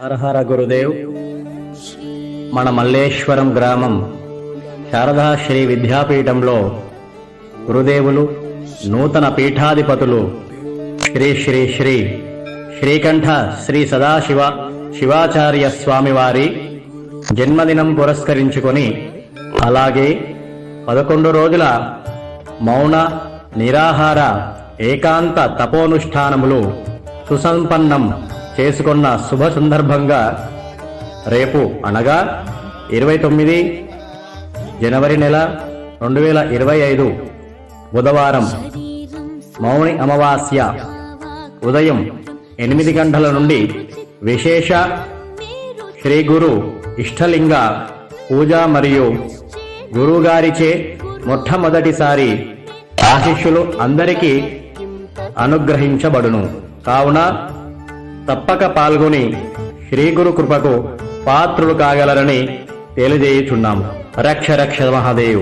హరహర గురుదేవ్. మన మల్లేశ్వరం గ్రామం శారదా శ్రీ విద్యాపీఠంలో గురుదేవులు నూతన పీఠాధిపతులు శ్రీ శ్రీ శ్రీ శ్రీకంఠ శ్రీ సదాశివ శివాచార్య స్వామివారి జన్మదినం పురస్కరించుకొని, అలాగే 11 రోజుల మౌన నిరాహార ఏకాంత తపోనుష్ఠానములు సుసంపన్నం చేసుకున్న శుభ సందర్భంగా రేపు అనగా 29 జనవరి నెల 2025 బుధవారం మౌని అమావాస్య ఉదయం 8 గంటల నుండి విశేష శ్రీ గురు ఇష్టలింగ పూజ మరియు గురువుగారిచే మొట్టమొదటిసారి ఆశీస్సులు అందరికీ అనుగ్రహించబడును. కావున తప్పక పాల్గొని శ్రీ గురు కృపకు పాత్రులు కాగలరని తెలియజేయుచున్నాము. రక్ష రక్ష మహాదేవ్.